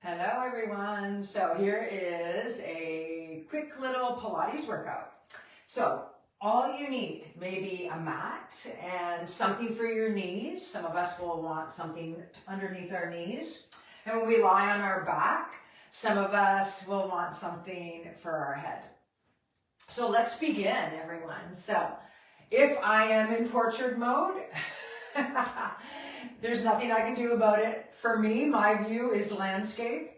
Hello everyone. So here is a quick little Pilates workout. So all you need, maybe a mat and something for your knees. Some of us will want something underneath our knees. And when we lie on our back, some of us will want something for our head. So let's begin, everyone. So if I am in portrait mode, there's nothing I can do about it. For me, my view is landscape.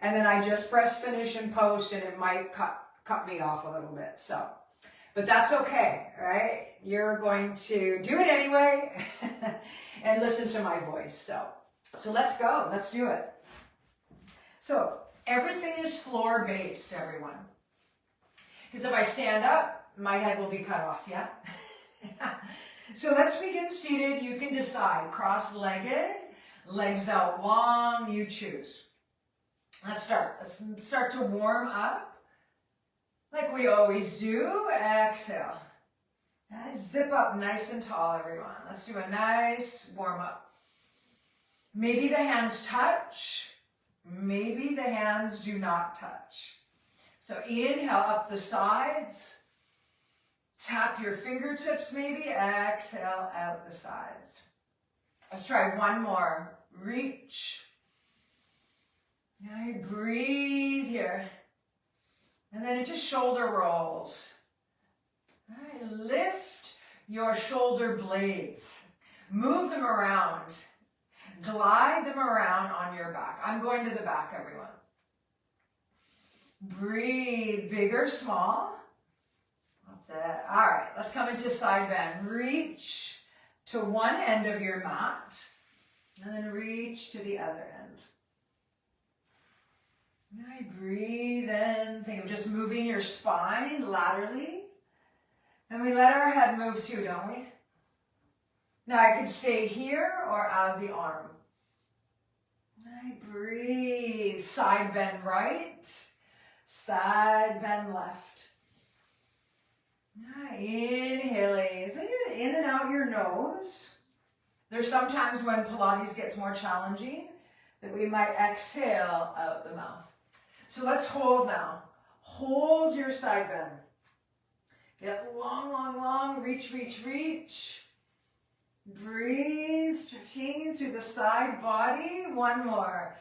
And then I just press finish and post and it might cut me off a little bit. So, but that's okay, right? You're going to do it anyway and listen to my voice. So let's go. Let's do it. So everything is floor based, everyone. Because if I stand up, my head will be cut off, yeah? So let's begin seated. You can decide. Cross-legged, legs out long, you choose. Let's start. Let's start to warm up like we always do. Exhale. Zip up nice and tall, everyone. Let's do a nice warm up. Maybe the hands touch. Maybe the hands do not touch. So inhale up the sides. Tap your fingertips maybe. Exhale out the sides. Let's try one more. Reach. Now you breathe here. And then into shoulder rolls. All right, lift your shoulder blades. Move them around. Glide them around on your back. I'm going to the back, everyone. Breathe, big or small. That's it. All right, let's come into side bend. Reach to one end of your mat, and then reach to the other end. Now breathe in. Think of just moving your spine laterally. And we let our head move too, don't we? Now I could stay here or out the arm. I breathe. Side bend right, side bend left. Inhaling, so in and out your nose. There's sometimes when Pilates gets more challenging that we might exhale out the mouth. So let's hold now. Hold your side bend. Get long, long, long. Reach, reach, reach. Breathe, stretching through the side body. One more.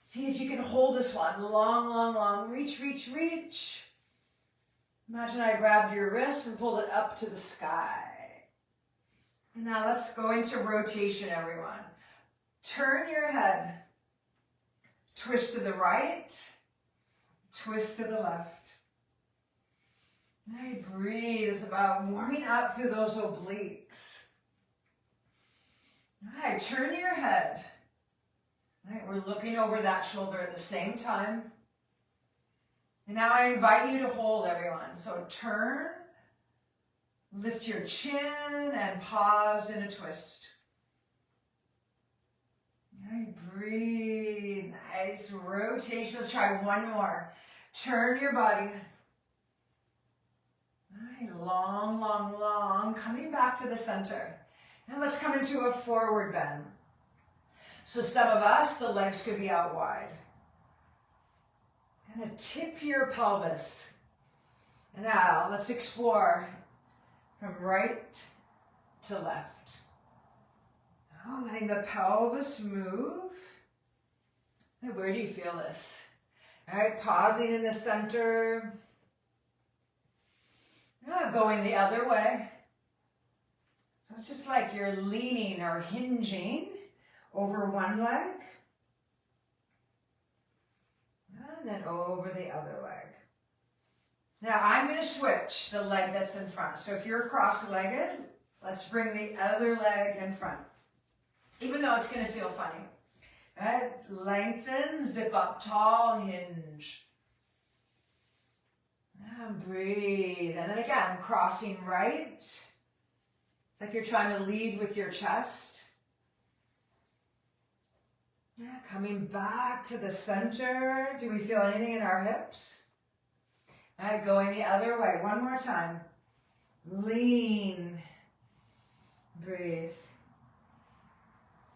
See if you can hold this one. Long, long, long. Reach, reach, reach. Imagine I grabbed your wrist and pulled it up to the sky. And now let's go into rotation, everyone. Turn your head. Twist to the right. Twist to the left. Now breathe. It's about warming up through those obliques. All right, turn your head. All right, we're looking over that shoulder at the same time. And now I invite you to hold, everyone. So turn, lift your chin, and pause in a twist. Right, breathe. Nice rotation. Let's try one more. Turn your body. Right, long, long, long. Coming back to the center. Now let's come into a forward bend. So some of us, the legs could be out wide. And tip your pelvis. And now let's explore from right to left. Now letting the pelvis move. And where do you feel this? All right, pausing in the center. Now going the other way. So it's just like you're leaning or hinging over one leg. And then over the other leg. Now I'm going to switch the leg that's in front. So if you're cross-legged, let's bring the other leg in front. Even though it's going to feel funny. Right? Lengthen, zip up tall, hinge. Now breathe. And then again, crossing right. It's like you're trying to lead with your chest. Yeah, coming back to the center. Do we feel anything in our hips? All right, going the other way. One more time. Lean. Breathe.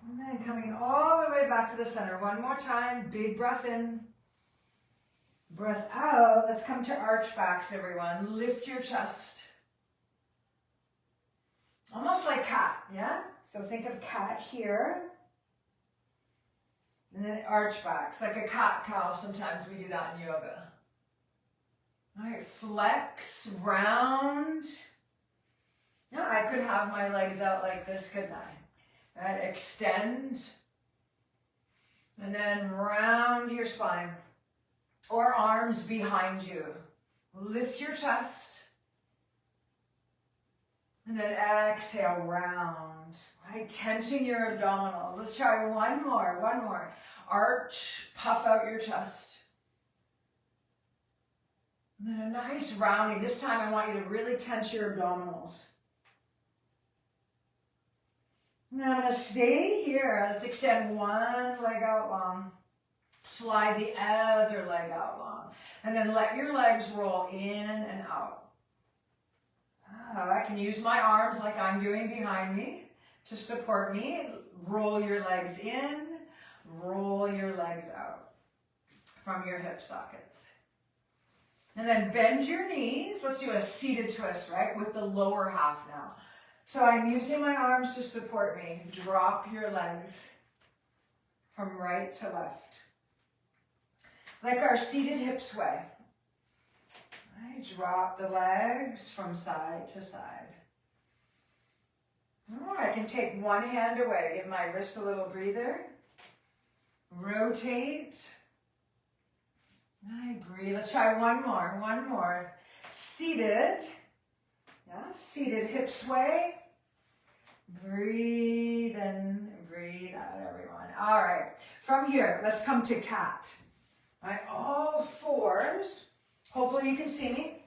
And then coming all the way back to the center. One more time. Big breath in. Breath out. Let's come to arch backs, everyone. Lift your chest. Almost like cat, yeah? So think of cat here. And then arch backs, like a cat-cow. Sometimes we do that in yoga. All right, flex, round. Yeah, I could have my legs out like this, couldn't I? All right, extend. And then round your spine. Or arms behind you. Lift your chest. And then exhale, round. Right? Tensing your abdominals. Let's try one more. Arch, puff out your chest. And then a nice rounding. This time I want you to really tense your abdominals. And then I'm going to stay here. Let's extend one leg out long. Slide the other leg out long. And then let your legs roll in and out. I can use my arms like I'm doing behind me to support me. Roll your legs in, roll your legs out from your hip sockets. And then bend your knees. Let's do a seated twist, right, with the lower half now. So I'm using my arms to support me. Drop your legs from right to left. Like our seated hip sway. Right, drop the legs from side to side. Oh, I can take one hand away, give my wrist a little breather. Rotate. I breathe. Let's try one more. Seated. Yeah, seated hip sway. Breathe in, breathe out, everyone. All right, from here, let's come to cat. All right, all fours. Hopefully you can see me.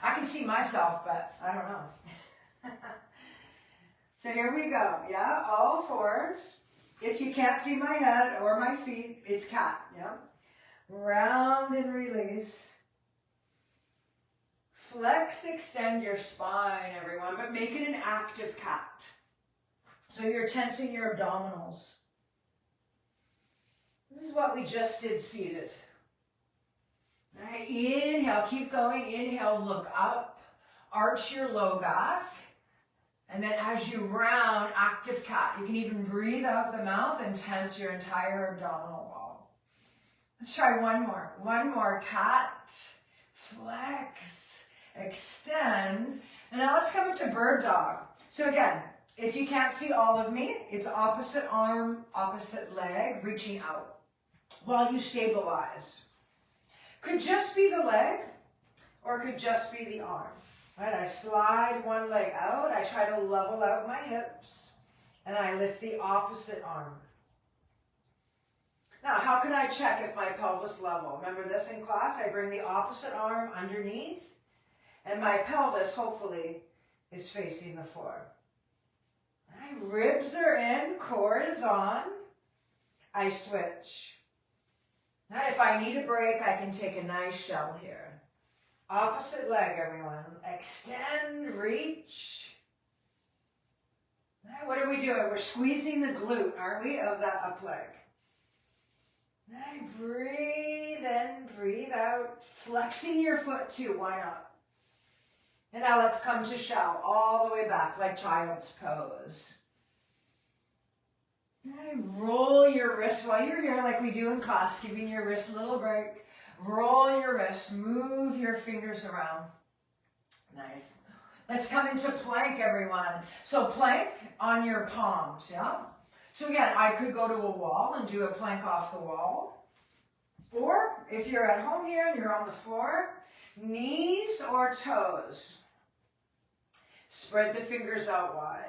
I can see myself, but I don't know. So here we go, yeah, all fours. If you can't see my head or my feet, it's cat, yeah. Round and release. Flex, extend your spine, everyone, but make it an active cat. So you're tensing your abdominals. This is what we just did seated. All right, inhale, keep going. Inhale, look up. Arch your low back. And then as you round, active cat. You can even breathe out the mouth and tense your entire abdominal wall. Let's try one more. One more, cat. Flex, extend. And now let's come into bird dog. So again, if you can't see all of me, it's opposite arm, opposite leg, reaching out while you stabilize. Could just be the leg, or could just be the arm. Right, I slide one leg out, I try to level out my hips, and I lift the opposite arm. Now, how can I check if my pelvis level? Remember this in class? I bring the opposite arm underneath, and my pelvis, hopefully, is facing the floor. Right, ribs are in, core is on. I switch. Now, if I need a break, I can take a nice shell here. Opposite leg, everyone. Extend, reach. Now, what are we doing? We're squeezing the glute, aren't we, of that up leg. Now, breathe in, breathe out. Flexing your foot too, why not? And now let's come to shell, all the way back, like child's pose. Roll your wrist while you're here, like we do in class, giving your wrist a little break. Roll your wrist, move your fingers around. Nice. Let's come into plank, everyone. So plank on your palms, yeah? So again, I could go to a wall and do a plank off the wall. Or if you're at home here and you're on the floor, knees or toes. Spread the fingers out wide.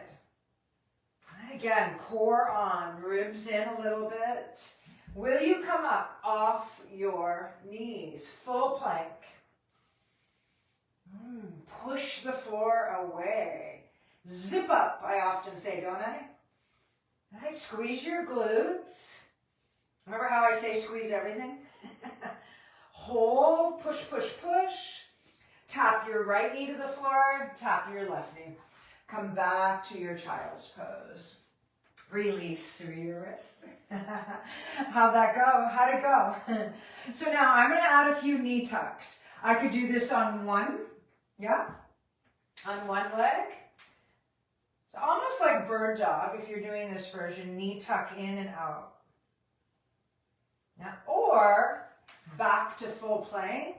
Again, core on, ribs in a little bit. Will you come up off your knees? Full plank. Push the floor away. Zip up, I often say, don't I? Right, squeeze your glutes. Remember how I say squeeze everything? Hold, push, push, push. Tap your right knee to the floor, tap your left knee. Come back to your child's pose. Release through your wrists. How'd that go? How'd it go? So now I'm going to add a few knee tucks. I could do this on one, yeah, on one leg. It's almost like bird dog if you're doing this version, knee tuck in and out. Yeah. Or back to full plank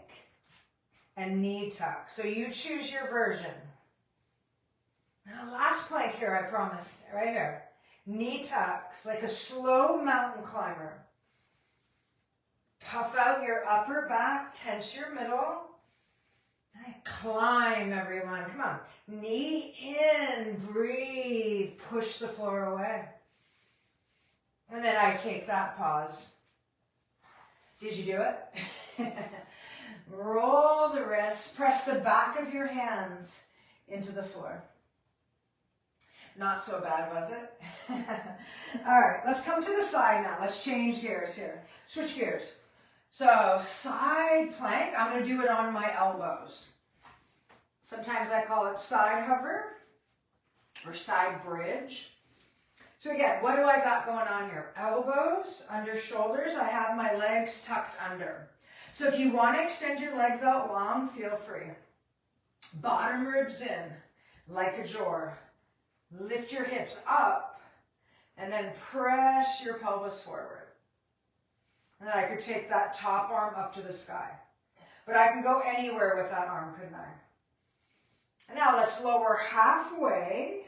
and knee tuck. So you choose your version. Now last plank here, I promise, right here. Knee tucks, like a slow mountain climber. Puff out your upper back, tense your middle. And climb, everyone. Come on. Knee in, breathe, push the floor away. And then I take that pause. Did you do it? Roll the wrists, press the back of your hands into the floor. Not so bad, was it? All right, let's come to the side now. Let's change gears here. Switch gears. So side plank, I'm going to do it on my elbows. Sometimes I call it side hover or side bridge. So again, what do I got going on here? Elbows, under shoulders. I have my legs tucked under. So if you want to extend your legs out long, feel free. Bottom ribs in, like a jaw. Lift your hips up, and then press your pelvis forward. And then I could take that top arm up to the sky. But I can go anywhere with that arm, couldn't I? And now let's lower halfway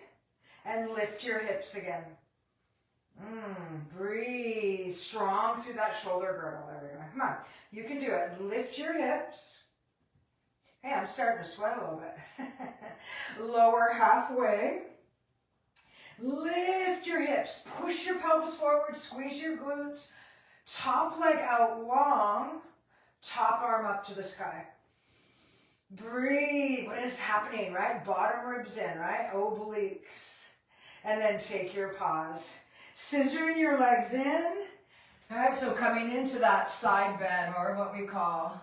and lift your hips again. Breathe strong through that shoulder girdle, everyone. Come on, you can do it. Lift your hips. Hey, I'm starting to sweat a little bit. Lower halfway. Lift your hips. Push your pelvis forward. Squeeze your glutes. Top leg out long. Top arm up to the sky. Breathe. What is happening, right? Bottom ribs in, right? Obliques. And then take your pause. Scissoring your legs in. All right, so coming into that side bend, or what we call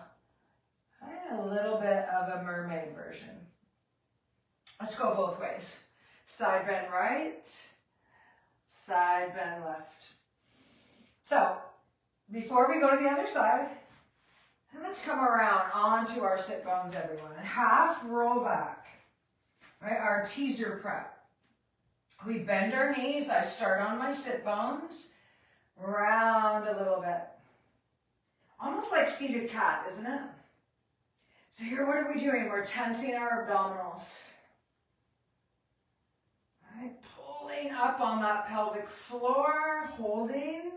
a little bit of a mermaid version. Let's go both ways. Side bend right, side bend left. So, before we go to the other side, let's come around onto our sit bones, everyone. Half roll back, right? Our teaser prep. We bend our knees. I start on my sit bones, round a little bit. Almost like seated cat, isn't it? So here, what are we doing? We're tensing our abdominals. Right, pulling up on that pelvic floor, holding,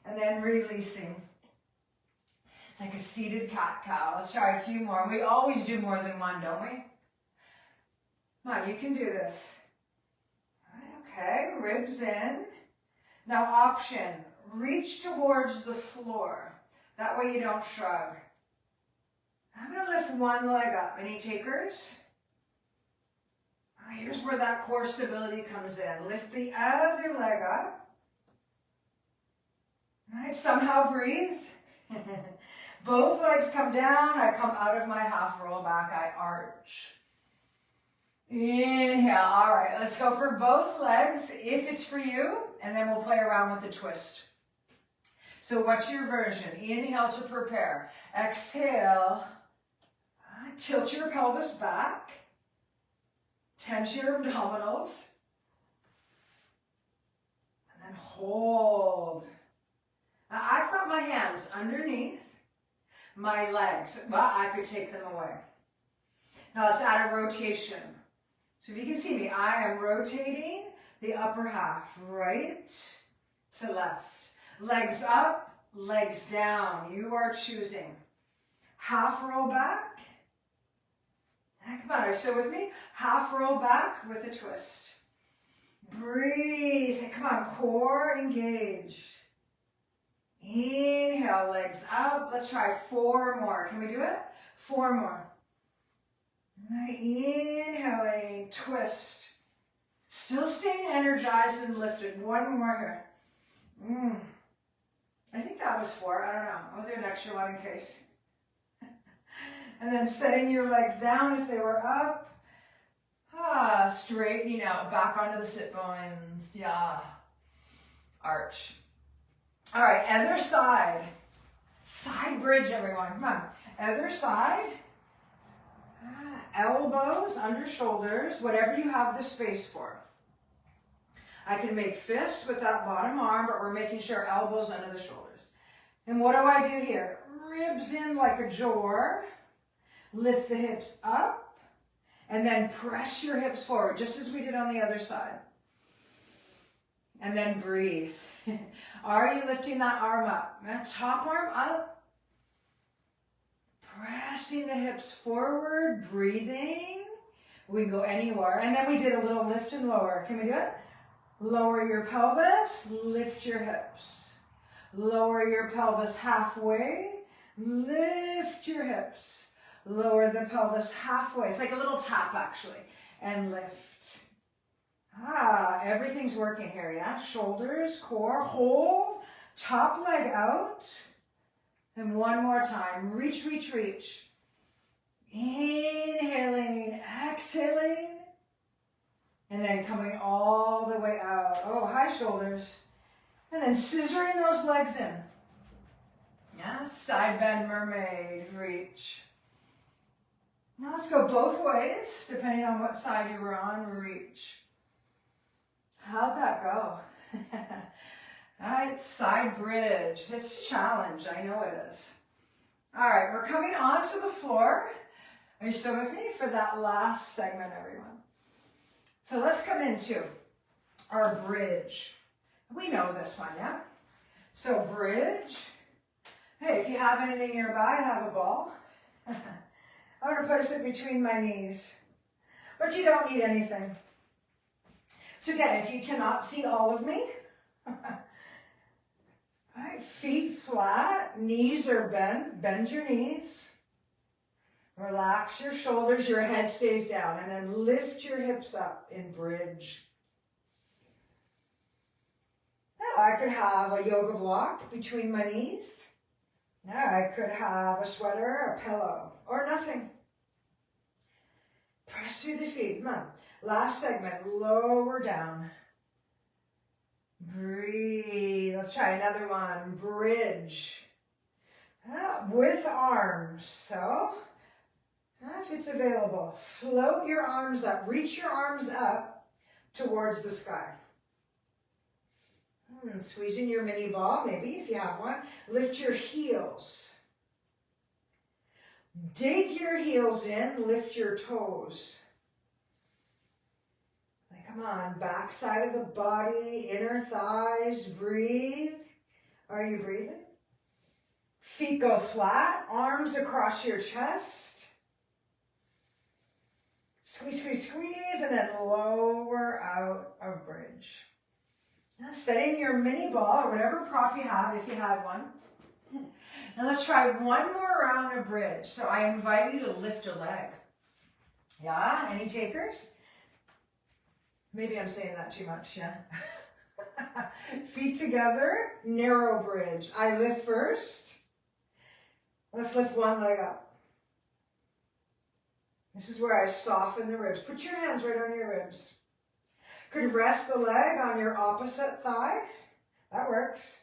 and then releasing. Like a seated cat-cow. Let's try a few more. We always do more than one, don't we? Come on, you can do this. Okay, ribs in. Now option, reach towards the floor. That way you don't shrug. I'm going to lift one leg up. Any takers? Here's where that core stability comes in. Lift the other leg up. Right, somehow breathe. Both legs come down. I come out of my half roll back. I arch. Inhale. All right, let's go for both legs if it's for you, and then we'll play around with the twist. So what's your version? Inhale to prepare. Exhale. Tilt your pelvis back. Tense your abdominals. And then hold. Now I've got my hands underneath my legs, but I could take them away. Now let's add a rotation. So if you can see me, I am rotating the upper half, right to left. Legs up, legs down. You are choosing. Half roll back. Come on, are you still with me? Half roll back with a twist. Breathe. Come on, core engaged. Inhale, legs up. Let's try 4 more. Can we do it? 4 more. Right, inhaling, twist. Still staying energized and lifted. 1 more here. I think that was 4. I don't know. I'll do an extra one in case. And then setting your legs down if they were up. Straightening out, back onto the sit bones. Yeah. arch. All right, other side. Side bridge, everyone. Come on. Other side. Elbows under shoulders, whatever you have the space for. I can make fists with that bottom arm, but we're making sure elbows under the shoulders. And what do I do here? Ribs in like a jaw. Lift the hips up. And then press your hips forward, just as we did on the other side. And then breathe. Are you lifting that arm up? That top arm up. Pressing the hips forward, breathing. We can go anywhere. And then we did a little lift and lower. Can we do it? Lower your pelvis, lift your hips. Lower your pelvis halfway, lift your hips. Lower the pelvis halfway. It's like a little tap actually. And lift. Everything's working here, yeah? Shoulders, core, hold, top leg out. And one more time. Reach, reach, reach. Inhaling, exhaling. And then coming all the way out. Oh, high shoulders. And then scissoring those legs in. Yeah, side bend mermaid, reach. Now let's go both ways, depending on what side you were on, reach. How'd that go? All right, side bridge. It's a challenge, I know it is. All right, we're coming onto the floor. Are you still with me for that last segment, everyone? So let's come into our bridge. We know this one, yeah? So bridge. Hey, if you have anything nearby, have a ball. I'm going to place it between my knees. But you don't need anything. So again, if you cannot see all of me, all right, feet flat, knees are bent, bend your knees. Relax your shoulders, your head stays down, and then lift your hips up in bridge. Now I could have a yoga block between my knees. Now I could have a sweater, a pillow, or nothing. Press through the feet. Come on. Last segment, lower down. Breathe. Let's try another one. Bridge. With arms. So, if it's available, float your arms up. Reach your arms up towards the sky. Squeeze in your mini ball, maybe, if you have one. Lift your heels. Dig your heels in. Lift your toes. Come on, back side of the body, inner thighs, breathe. Are you breathing? Feet go flat, arms across your chest. Squeeze, squeeze, squeeze, and then lower out of bridge. Now setting your mini ball or whatever prop you have, if you had one. Now let's try one more round of bridge. So I invite you to lift a leg. Yeah, any takers? Maybe I'm saying that too much, yeah? Feet together, narrow bridge. I lift first. Let's lift one leg up. This is where I soften the ribs. Put your hands right on your ribs. Could rest the leg on your opposite thigh. That works.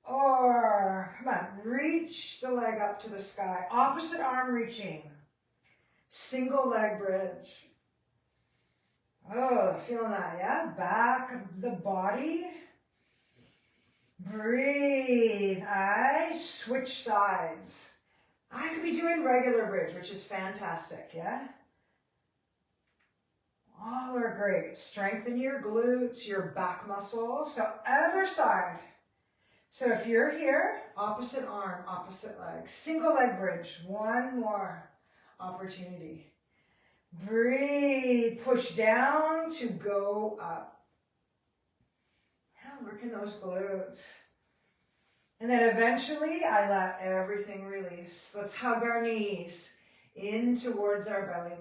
Or, come on, reach the leg up to the sky. Opposite arm reaching. Single leg bridge. Oh, feeling that, yeah? Back of the body. Breathe. I switch sides. I could be doing regular bridge, which is fantastic, yeah? All are great. Strengthen your glutes, your back muscles. So other side. So if you're here, opposite arm, opposite leg. Single leg bridge. One more opportunity. Breathe, push down to go up. Now working those glutes. And then eventually I let everything release. Let's hug our knees in towards our belly.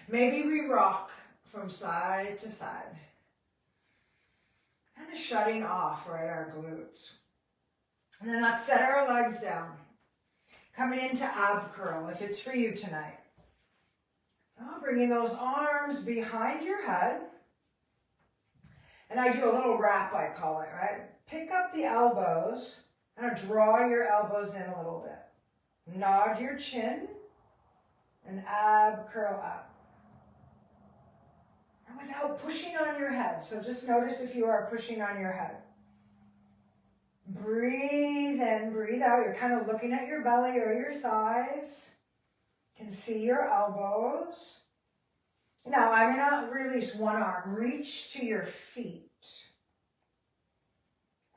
Maybe we rock from side to side. Kind of shutting off, right, our glutes. And then let's set our legs down. Coming into ab curl if it's for you tonight. Bringing those arms behind your head. And I do a little wrap, I call it, right? Pick up the elbows and draw your elbows in a little bit. Nod your chin and ab curl up. And without pushing on your head. So just notice if you are pushing on your head. Breathe in, breathe out. You're kind of looking at your belly or your thighs. You can see your elbows. Now I'm going to release one arm. Reach to your feet.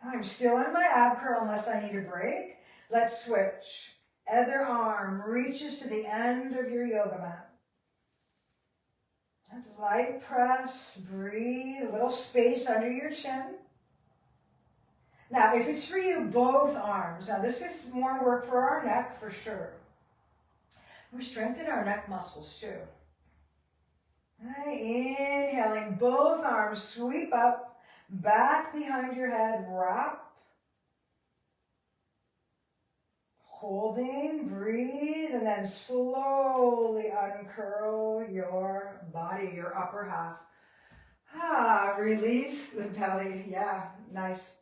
I'm still in my ab curl unless I need a break. Let's switch. Other arm reaches to the end of your yoga mat. Light press, breathe, a little space under your chin. Now, if it's for you, both arms. Now, this is more work for our neck for sure. We strengthen our neck muscles too. Inhaling, both arms sweep up, back behind your head, wrap. Holding, breathe, and then slowly uncurl your body, your upper half. Release the belly. Yeah, nice.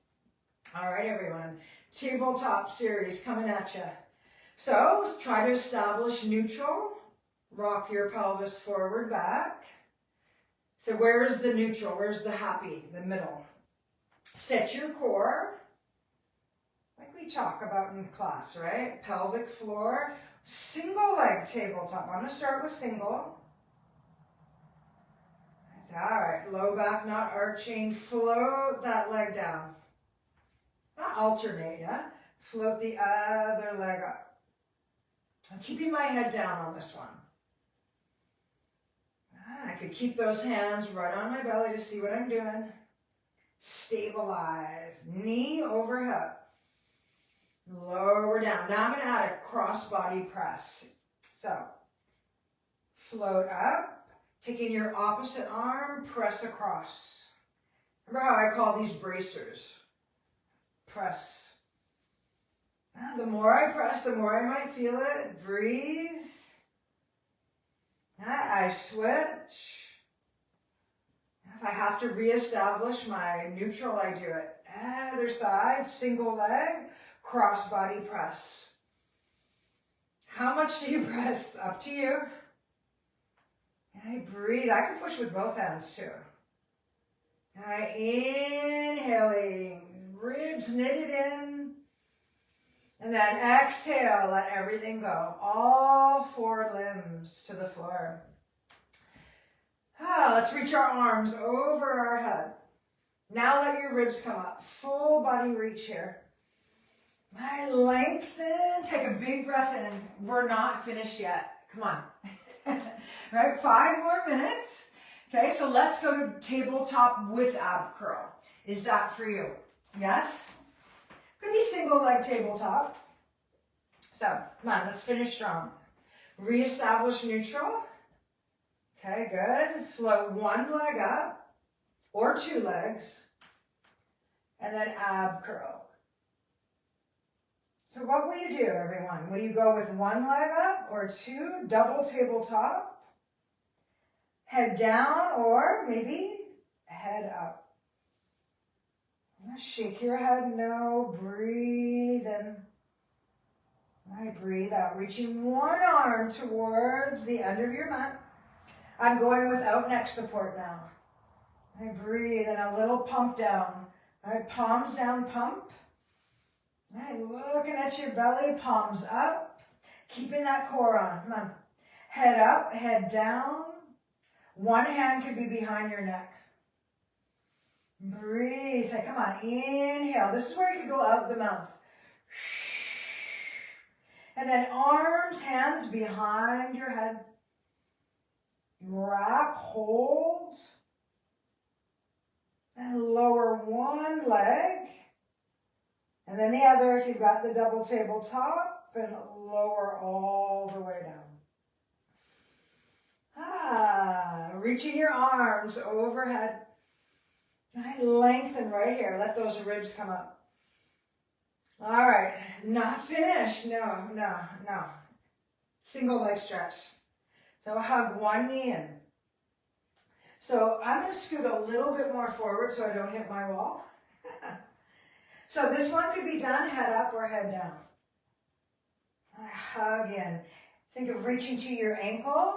All right, everyone. Tabletop series coming at you. So try to establish neutral. Rock your pelvis forward, back. So where is the neutral? Where's the happy? The middle. Set your core. Like we talk about in class, right? Pelvic floor. Single leg tabletop. I'm going to start with single. That's all right. Low back not arching. Float that leg down. Not alternate, yeah? Float the other leg up. I'm keeping my head down on this one. I could keep those hands right on my belly to see what I'm doing. Stabilize. Knee over hip. Lower down. Now I'm going to add a cross body press. So, float up. Taking your opposite arm, press across. Remember how I call these bracers? Press. The more I press, the more I might feel it. Breathe. I switch. If I have to reestablish my neutral, I do it. Other side, single leg, cross body press. How much do you press? Up to you. Breathe. I can push with both hands too. Inhaling, ribs knitted in. And then exhale, let everything go. All four limbs to the floor. Let's reach our arms over our head. Now let your ribs come up. Full body reach here. Lengthen. Take a big breath in. We're not finished yet. Come on. Right, 5 more minutes. Okay, so let's go to tabletop with ab curl. Is that for you? Yes? Could be single leg tabletop. So, come on, let's finish strong. Reestablish neutral. Okay, good. Float one leg up, or 2 legs, and then ab curl. So what will you do, everyone? Will you go with 1 leg up, or 2, double tabletop, head down, or maybe head up? Shake your head, no, breathe in. Breathe out, reaching one arm towards the end of your mat. I'm going without neck support now. Breathe and a little pump down. Palms down, pump. Looking at your belly, palms up. Keeping that core on, come on. Head up, head down. One hand could be behind your neck. Breathe, say, come on, inhale. This is where you can go out the mouth. And then arms, hands behind your head. Wrap, hold. And lower one leg. And then the other if you've got the double tabletop. And lower all the way down. Reaching your arms overhead. Lengthen right here. Let those ribs come up. All right, not finished. No. Single leg stretch. So hug one knee in. So I'm going to scoot a little bit more forward so I don't hit my wall. So this one could be done head up or head down. I hug in. Think of reaching to your ankle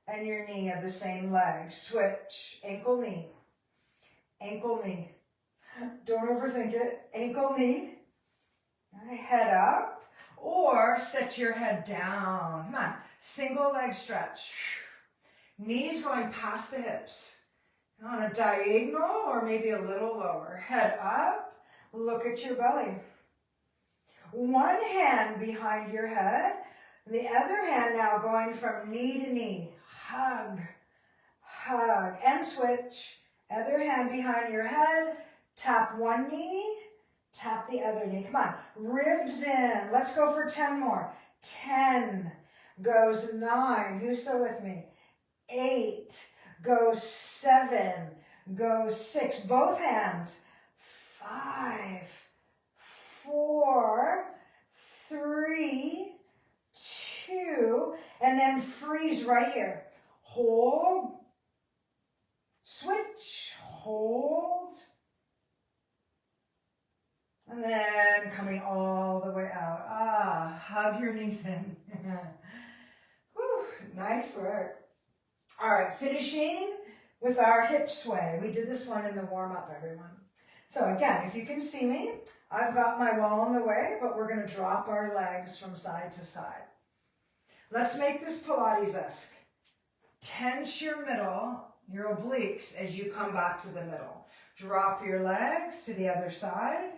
and your knee of the same leg. Switch. Ankle, knee. Ankle, knee. Don't overthink it. Ankle, knee. Head up. Or set your head down. Come on. Single leg stretch. Knees going past the hips. On a diagonal or maybe a little lower. Head up. Look at your belly. One hand behind your head. The other hand now going from knee to knee. Hug. Hug. And switch. Other hand behind your head. Tap one knee. Tap the other knee. Come on. Ribs in. Let's go for 10 more. 10. Goes 9. Who's still with me? 8. Goes 7. Goes 6. Both hands. 5. 4. 3. 2. And then freeze right here. Hold. Switch. Hold. And then coming all the way out. Hug your knees in. Whew, nice work. All right, finishing with our hip sway. We did this one in the warm-up, everyone. So again, if you can see me, I've got my wall in the way, but we're going to drop our legs from side to side. Let's make this Pilates-esque. Tense your middle, your obliques, as you come back to the middle. Drop your legs to the other side.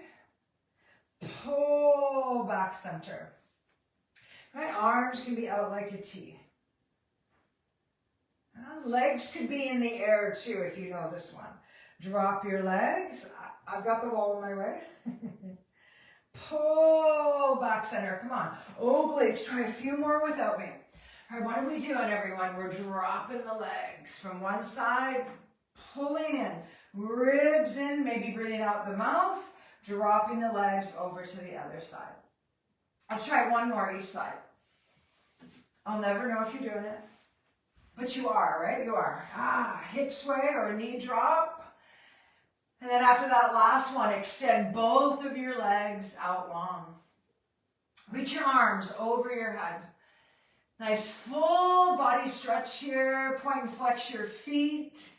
Pull back center. My arms can be out like a T. Legs could be in the air too, if you know this one. Drop your legs. I've got the wall in my way. Pull back center. Come on. Obliques. Try a few more without me. All right, what are we doing, everyone? We're dropping the legs from one side, pulling in. Ribs in, maybe breathing out the mouth. Dropping the legs over to the other side. Let's try one more each side. I'll never know if you're doing it. But you are, right? You are. Hip sway or a knee drop. And then after that last one, extend both of your legs out long. Reach your arms over your head. Nice full body stretch here. Point and flex your feet.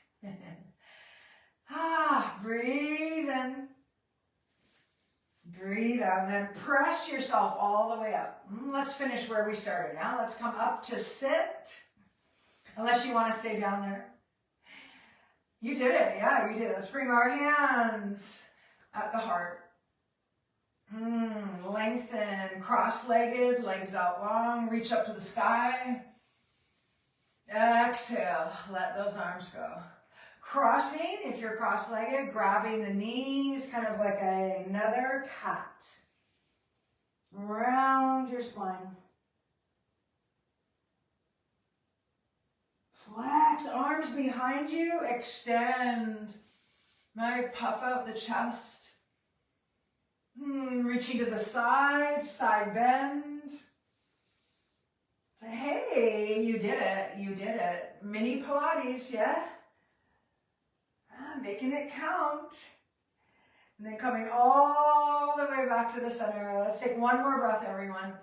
Breathe in. Breathe out. And then press yourself all the way up. Let's finish where we started now. Let's come up to sit. Unless you want to stay down there. You did it. Yeah, you did it. Let's bring our hands at the heart. Lengthen. Cross-legged. Legs out long. Reach up to the sky. Exhale. Let those arms go. Crossing, if you're cross-legged, grabbing the knees, kind of like another cat. Round your spine. Flex, arms behind you, extend. Right, puff out the chest. Reaching to the side, side bend. Say, hey, you did it, you did it. Mini Pilates, yeah? Making it count. And then coming all the way back to the center. Let's take one more breath, everyone.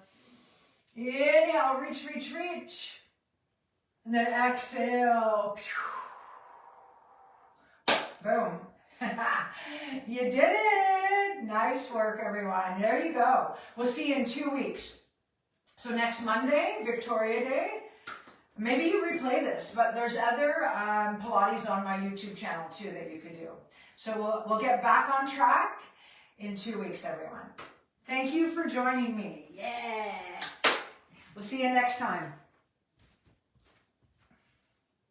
Inhale, reach, reach, reach. And then exhale. Boom. You did it. Nice work, everyone. There you go. We'll see you in 2 weeks. So next Monday, Victoria Day. Maybe you replay this, but there's other Pilates on my YouTube channel too that you could do. So we'll get back on track in 2 weeks, everyone. Thank you for joining me. Yeah. We'll see you next time.